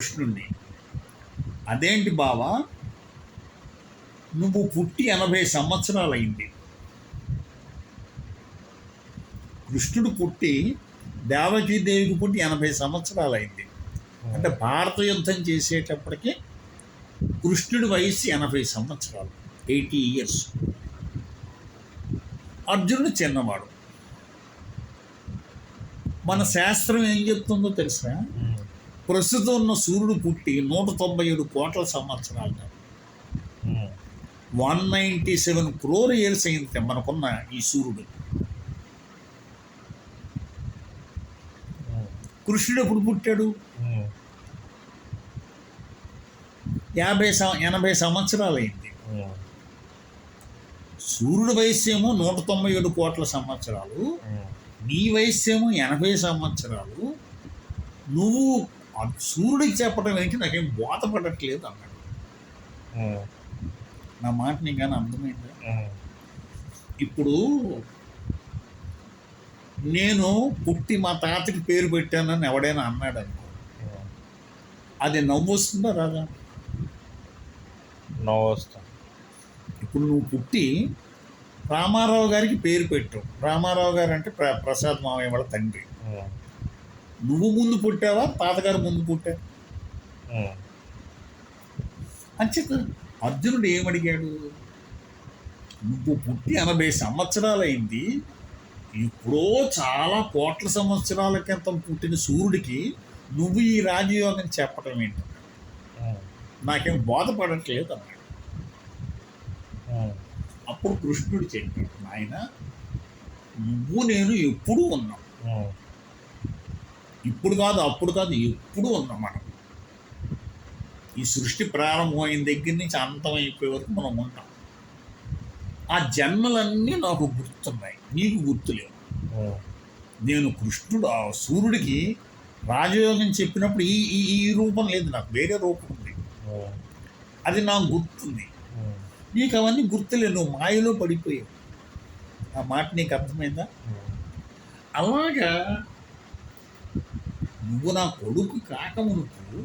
కృష్ణుణ్ణి. అదేంటి బావా, నువ్వు పుట్టి 80 సంవత్సరాలైంది. కృష్ణుడు పుట్టి దేవకీదేవికి పుట్టి 80 సంవత్సరాలైంది. అంటే భారత యుద్ధం చేసేటప్పటికి కృష్ణుడి వయసు 80 సంవత్సరాలు, 80 ఇయర్స్. అర్జునుడు చిన్నవాడు. మన శాస్త్రం ఏం చెప్తుందో తెలుసా? ప్రస్తుతం ఉన్న సూర్యుడు పుట్టి 197 కోట్ల సంవత్సరాలు, 197 crore ఇయర్స్ అయింది మనకున్న ఈ సూర్యుడు. కృష్ణుడు ఎప్పుడు పుట్టాడు? 80 సంవత్సరాలు అయింది. సూర్యుడి వయస్సు ఏమో 197 కోట్ల సంవత్సరాలు, నీ వయస్సు ఏమో 80 సంవత్సరాలు. నువ్వు సూర్యుడికి చెప్పడం ఏంటి, నాకేం బోధపడట్లేదు అన్నాడు. నా మాట నీకు కానీ అర్థమైందా? ఇప్పుడు నేను పుట్టి మా తాతకి పేరు పెట్టానని ఎవడైనా అన్నాడు అనుకో, అది నవ్వు వస్తుందా రాదా? నవ్వు వస్తా. ఇప్పుడు నువ్వు పుట్టి రామారావు గారికి పేరు పెట్టావు. రామారావు గారు అంటే ప్రసాద్ మావయ్య వాళ్ళ తండ్రి. నువ్వు ముందు పుట్టావా, తాతగారు ముందు పుట్టావు? అంచేత అర్జునుడు ఏమడిగాడు? నువ్వు పుట్టి 80 సంవత్సరాలైంది, ఎప్పుడో చాలా కోట్ల సంవత్సరాల క్రితం పుట్టిన సూర్యుడికి నువ్వు ఈ రాజయోగం చెప్పటం ఏంటి? నాకేం బోధపడట్లేదు అన్నాడు. అప్పుడు కృష్ణుడు చెప్పాడు, నాయన నువ్వు నేను ఎప్పుడూ ఉన్నాం. ఇప్పుడు కాదు, అప్పుడు కాదు, ఎప్పుడు ఉన్నాం మనం. ఈ సృష్టి ప్రారంభమైన దగ్గర నుంచి అంతమైపోయే వరకు మనం ఉంటాం. ఆ జన్మలన్నీ నాకు గుర్తున్నాయి, నీకు గుర్తులేవు. నేను కృష్ణుడు ఆ సూర్యుడికి రాజయోగం చెప్పినప్పుడు ఈ రూపం లేదు, నాకు వేరే రూపం ఉంది, అది నాకు గుర్తుంది. నీకు అవన్నీ గుర్తులేదు, నువ్వు మాయలో పడిపోయావు. ఆ మాట నీకు అర్థమైందా? అలాగా నువ్వు నా కొడుకు కాకమునుకు